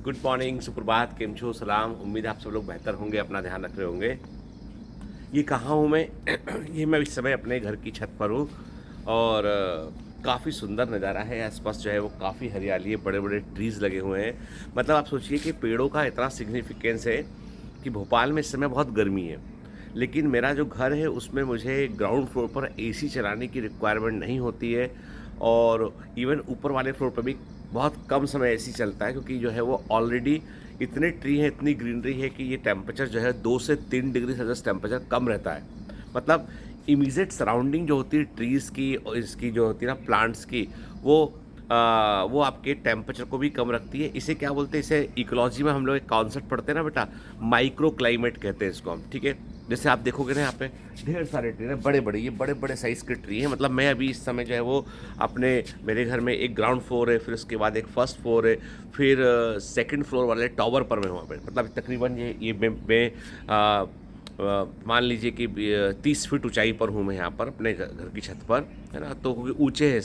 Good morning, सुप्रभात, केम छो, सलाम। उम्मीद है आप सब लोग बेहतर होंगे, अपना ध्यान रख रहे होंगे। ये कहाँ हूँ मैं? ये मैं इस समय अपने घर की छत पर हूँ और काफ़ी सुंदर नज़ारा है। आसपास जो है वो काफ़ी हरियाली है, बड़े बड़े ट्रीज़ लगे हुए हैं। मतलब आप सोचिए कि पेड़ों का इतना सिग्निफिकेंस है कि भोपाल में इस समय बहुत गर्मी है, लेकिन मेरा जो घर है उसमें मुझे ग्राउंड फ्लोर पर एसी चलाने की रिक्वायरमेंट नहीं होती है और इवन ऊपर वाले फ्लोर पर भी बहुत कम समय एसी चलता है, क्योंकि जो है वो ऑलरेडी इतने ट्री हैं, इतनी ग्रीनरी है कि ये टेम्परेचर जो है 2 से 3 डिग्री सेल्सियस टेम्परेचर कम रहता है। मतलब इमीडिएट सराउंडिंग जो होती है ट्रीज़ की और इसकी जो होती है ना प्लांट्स की, वो आपके टेम्परेचर को भी कम रखती है। इसे क्या बोलते हैं, इसे इकोलॉजी में हम लोग एक कॉन्सेप्ट पढ़ते हैं ना बेटा, माइक्रो क्लाइमेट कहते हैं इसको हम, ठीक है। जैसे आप देखोगे ना यहाँ पे ढेर सारे ट्री हैं, बड़े बड़े, ये बड़े बड़े साइज़ के ट्री हैं। मतलब मैं अभी इस समय जो है वो अपने मेरे घर में एक ग्राउंड फ्लोर है, फिर उसके बाद एक फर्स्ट फ्लोर है, फिर सेकंड फ्लोर वाले टॉवर पर मैं हूँ वहाँ पे। मतलब तकरीबन ये मैं मान लीजिए कि 30 फीट ऊंचाई पर हूँ मैं यहाँ पर अपने घर की छत पर, है ना। तो क्योंकि ऊंचे हैं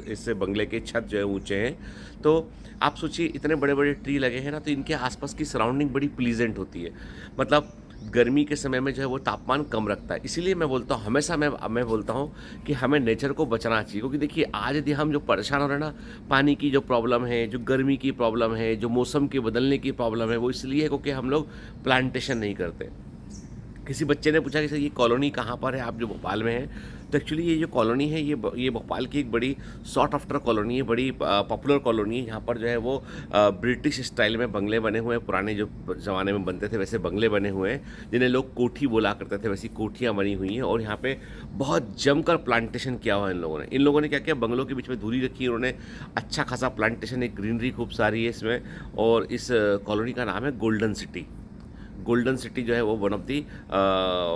इससे बंगले के छत जो है ऊंचे हैं, तो आप सोचिए इतने बड़े बड़े ट्री लगे हैं ना, तो इनके आसपास की सराउंडिंग बड़ी प्लीजेंट होती है। मतलब गर्मी के समय में जो है वो तापमान कम रखता है। इसीलिए मैं बोलता हूँ हमेशा, मैं बोलता हूँ कि हमें नेचर को बचाना चाहिए। क्योंकि देखिए आज यदि हम जो परेशान हो रहे हैं ना, पानी की जो प्रॉब्लम है, जो गर्मी की प्रॉब्लम है, जो मौसम के बदलने की प्रॉब्लम है, वो इसलिए है क्योंकि हम लोग प्लांटेशन नहीं करते। किसी बच्चे ने पूछा कि सर ये कॉलोनी कहाँ पर है, आप जो भोपाल में हैं? तो एक्चुअली ये जो कॉलोनी है ये भोपाल की एक बड़ी सॉर्ट आफ्टर कॉलोनी है, बड़ी पॉपुलर कॉलोनी है। यहाँ पर जो है वो ब्रिटिश स्टाइल में बंगले बने हुए हैं, पुराने जो ज़माने में बनते थे वैसे बंगले बने हुए हैं, जिन्हें लोग कोठी बोला करते थे, वैसी कोठियाँ बनी हुई हैं। और यहाँ पे बहुत जमकर प्लांटेशन किया हुआ है इन लोगों ने क्या किया, बंगलों के बीच में दूरी रखी, उन्होंने अच्छा खासा प्लांटेशन, एक ग्रीनरी खूब सारी है इसमें। और इस कॉलोनी का नाम है गोल्डन सिटी। गोल्डन सिटी जो है वो वन ऑफ दी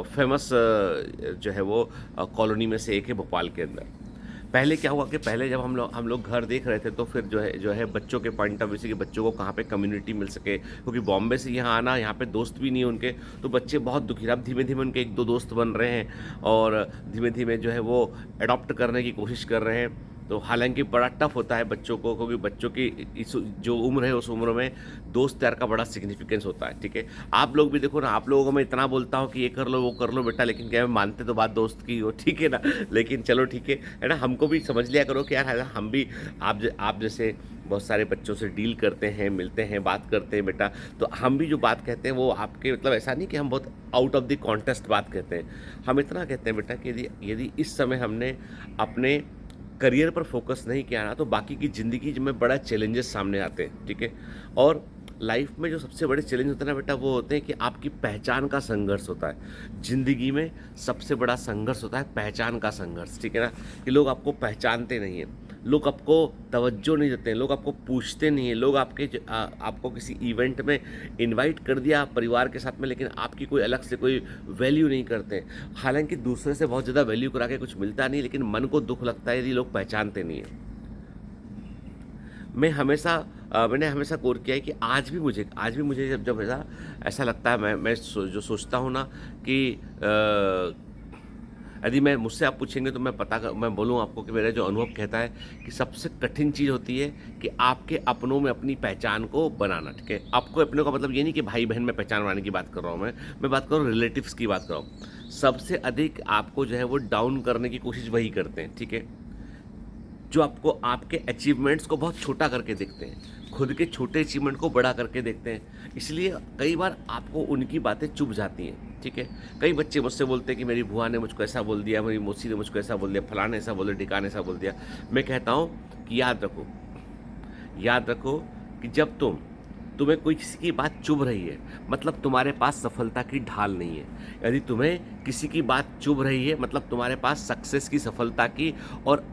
फेमस जो है वो कॉलोनी में से एक है भोपाल के अंदर। पहले क्या हुआ कि पहले जब हम लोग घर देख रहे थे, तो फिर जो है बच्चों के पॉइंट ऑफ व्यू से कि बच्चों को कहाँ पे कम्युनिटी मिल सके, क्योंकि बॉम्बे से यहाँ आना, यहाँ पे दोस्त भी नहीं है उनके, तो बच्चे बहुत दुखी। अब धीमे धीमे उनके एक दो दोस्त बन रहे हैं और धीमे धीमे जो है वो अडॉप्ट करने की कोशिश कर रहे हैं। तो हालांकि बड़ा टफ होता है बच्चों को, क्योंकि बच्चों की इस जो उम्र है उस उम्र में दोस्त यार का बड़ा सिग्निफिकेंस होता है, ठीक है। आप लोग भी देखो ना, आप लोगों को मैं इतना बोलता हूँ कि ये कर लो वो कर लो बेटा, लेकिन क्या मानते तो बात दोस्त की हो, ठीक है ना। लेकिन चलो ठीक है ना, हमको भी समझ लिया करो कि यार हम भी आप जैसे बहुत सारे बच्चों से डील करते हैं, मिलते हैं, बात करते हैं बेटा, तो हम भी जो बात कहते हैं वो आपके मतलब ऐसा नहीं कि हम बहुत आउट ऑफ द कॉन्टेस्ट बात कहते हैं। हम इतना कहते हैं बेटा कि यदि इस समय हमने अपने करियर पर फोकस नहीं किया ना, तो बाकी की ज़िंदगी में बड़ा चैलेंजेस सामने आते हैं, ठीक है। और लाइफ में जो सबसे बड़े चैलेंज होते हैं ना बेटा, वो होते हैं कि आपकी पहचान का संघर्ष होता है। ज़िंदगी में सबसे बड़ा संघर्ष होता है पहचान का संघर्ष, ठीक है ना। कि लोग आपको पहचानते नहीं हैं, लोग आपको तवज्जो नहीं देते हैं, लोग आपको पूछते नहीं हैं, लोग आपको किसी इवेंट में इनवाइट कर दिया परिवार के साथ में, लेकिन आपकी कोई अलग से कोई वैल्यू नहीं करते। हालांकि दूसरे से बहुत ज़्यादा वैल्यू करा के कुछ मिलता नहीं, लेकिन मन को दुख लगता है यदि लोग पहचानते नहीं हैं। मैंने हमेशा गौर किया है कि आज भी मुझे जब ऐसा लगता है, जो सोचता हूँ ना कि यदि मैं मुझसे आप पूछेंगे तो मैं बोलूँ आपको कि मेरा जो अनुभव कहता है कि सबसे कठिन चीज़ होती है कि आपके अपनों में अपनी पहचान को बनाना, ठीक है। आपको अपनों का मतलब ये नहीं कि भाई बहन में पहचान बनाने की बात कर रहा हूँ, मैं बात कर रहा हूँ रिलेटिव्स की बात कर रहा हूँ। सबसे अधिक आपको जो है वो डाउन करने की कोशिश वही करते हैं, ठीक है। जो आपको आपके अचीवमेंट्स को बहुत छोटा करके देखते हैं, खुद के छोटे अचीवमेंट को बड़ा करके देखते हैं। इसलिए कई बार आपको उनकी बातें चुभ जाती हैं, ठीक है। कई बच्चे मुझसे बोलते हैं कि मेरी बुआ ने मुझको ऐसा बोल दिया, मेरी मौसी ने मुझको ऐसा बोल दिया, फलाने ऐसा बोल दिया, ढिकाने ऐसा बोल दिया। मैं कहता हूँ कि याद रखो कि जब तुम्हें कोई किसी की बात चुभ रही है, मतलब तुम्हारे पास सफलता की ढाल नहीं है। यदि तुम्हें किसी की बात चुभ रही है, मतलब तुम्हारे पास सक्सेस की, सफलता की और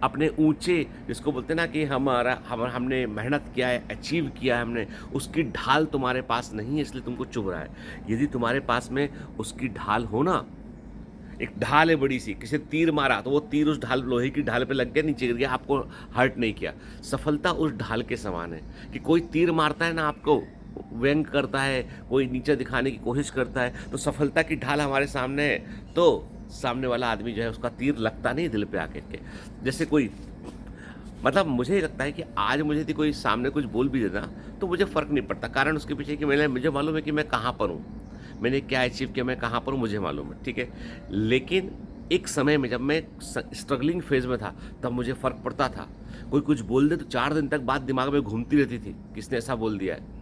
अपने ऊंचे, जिसको बोलते हैं ना कि हमने मेहनत किया है, अचीव किया है हमने, उसकी ढाल तुम्हारे पास नहीं है, इसलिए तुमको चुभ रहा है। यदि तुम्हारे पास में उसकी ढाल हो ना, एक ढाल है बड़ी सी, किसी तीर मारा तो वो तीर उस ढाल, लोहे की ढाल पे लग गया, नीचे गिर गया, आपको हर्ट नहीं किया। सफलता उस ढाल के समान है कि कोई तीर मारता है ना, आपको व्यंग करता है, कोई नीचे दिखाने की कोशिश करता है, तो सफलता की ढाल हमारे सामने है, तो सामने वाला आदमी जो है उसका तीर लगता नहीं दिल पे आके के। जैसे कोई मतलब मुझे ये लगता है कि आज मुझे यदि कोई सामने कुछ बोल भी देना, तो मुझे फ़र्क नहीं पड़ता। कारण उसके पीछे कि मुझे मालूम है कि मैं कहाँ पर हूँ। मैंने क्या अचीव किया, मैं कहाँ पर हूँ, मुझे मालूम है, ठीक है? लेकिन एक समय में जब मैं स्ट्रगलिंग फ़ेज़ में था, तब मुझे फ़र्क पड़ता था। कोई कुछ बोल दे तो 4 दिन तक बात दिमाग में घूमती रहती थी, किसने ऐसा बोल दिया है।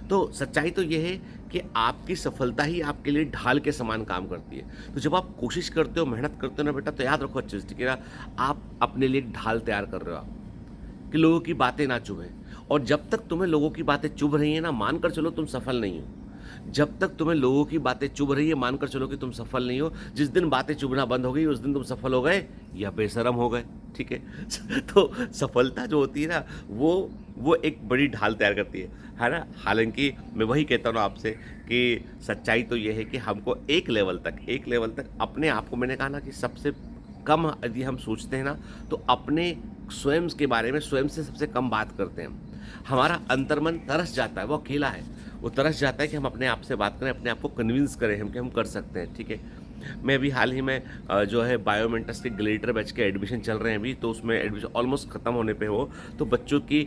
तो सच्चाई तो ये है कि आपकी सफलता ही आपके लिए ढाल के समान काम करती है। तो जब आप कोशिश करते हो, मेहनत करते हो ना बेटा, तो याद रखो अच्छे से, ठीक है ना? आप अपने लिए एक ढाल तैयार कर रहे हो आप, कि लोगों की बातें ना चुभें। और जब तक तुम्हें लोगों की बातें चुभ रही हैं ना, मानकर चलो तुम सफल नहीं हो। जब तक तुम्हें लोगों की बातें चुभ रही है, मानकर चलो कि तुम सफल नहीं हो। जिस दिन बातें चुभना बंद हो गई, उस दिन तुम सफल हो गए या बेशर्म हो गए, ठीक है? तो सफलता जो होती है ना, वो एक बड़ी ढाल तैयार करती है ना? हालाँकि मैं वही कहता हूँ ना आपसे कि सच्चाई तो ये है कि हमको एक लेवल तक अपने आप को, मैंने कहा ना कि सबसे कम यदि हम सोचते हैं ना, तो अपने स्वयं के बारे में स्वयं से सबसे कम बात करते हैं हम। हमारा अंतर्मन तरस जाता है, वो अकेला है। वो तरस जाता है कि हम अपने आप से बात करें, अपने आप को कन्विंस करें हम कि हम कर सकते हैं, ठीक है? मैं अभी हाल ही में जो है बायोमेंटस के ग्लेटर बैच के एडमिशन चल रहे हैं अभी, तो उसमें एडमिशन ऑलमोस्ट ख़त्म होने पे हो, तो बच्चों की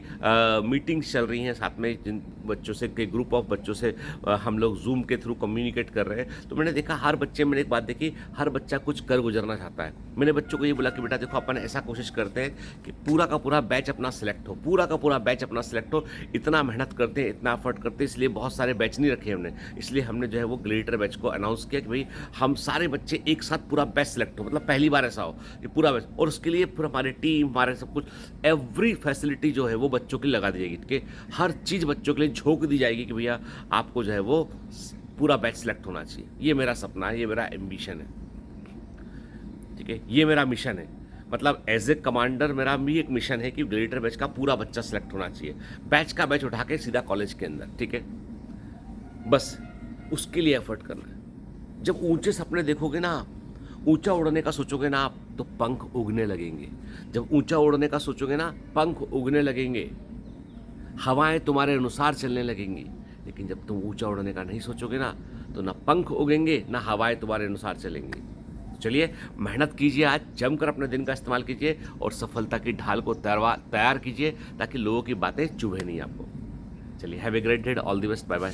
मीटिंग्स चल रही हैं साथ में, जिन बच्चों से के ग्रुप ऑफ बच्चों से हम लोग ज़ूम के थ्रू कम्युनिकेट कर रहे हैं। तो मैंने देखा हर बच्चे, मैंने एक बात देखी, हर बच्चा कुछ कर गुजरना चाहता है। मैंने बच्चों को ये बोला कि बेटा देखो, अपन ऐसा कोशिश करते हैं कि पूरा का पूरा बैच अपना सेलेक्ट हो, पूरा का पूरा बैच अपना सेलेक्ट हो। इतना मेहनत करते हैं, इतना एफर्ट करते हैं, इसलिए बहुत सारे बैच नहीं रखे हमने। इसलिए हमने जो है वो ग्लेटर बैच को अनाउंस किया कि भाई हम सारे बच्चे एक साथ पूरा बैच सेलेक्ट हो, मतलब पहली बार ऐसा हो कि पूरा बैच, और उसके लिए पूरा हमारी टीम, हमारे सब कुछ, एवरी फैसिलिटी जो है वो बच्चों के लिए लगा दी जाएगी, ठीक है? हर चीज़ बच्चों के लिए झोंक दी जाएगी कि भैया आपको जो है वो पूरा बैच सेलेक्ट होना चाहिए। ये मेरा सपना है, ये मेरा एम्बिशन है, ठीक है? ये मेरा मिशन है। मतलब एज ए कमांडर मेरा भी एक मिशन है कि ग्लेटर बैच का पूरा बच्चा सेलेक्ट होना चाहिए। बैच का बैच उठा के सीधा कॉलेज के अंदर, ठीक है? बस उसके लिए एफर्ट करना है। जब ऊंचे सपने देखोगे ना, ऊंचा उड़ने का सोचोगे ना आप, तो पंख उगने लगेंगे। जब ऊंचा उड़ने का सोचोगे ना, पंख उगने लगेंगे, हवाएं तुम्हारे अनुसार चलने लगेंगी। लेकिन जब तुम ऊंचा उड़ने का नहीं सोचोगे ना, तो ना पंख उगेंगे, ना हवाएं तुम्हारे अनुसार चलेंगी। चलिए, मेहनत कीजिए, आज जमकर अपने दिन का इस्तेमाल कीजिए और सफलता की ढाल को तैयार कीजिए, ताकि लोगों की बातें चुभे नहीं आपको। चलिए, have a great day, all the best, bye bye.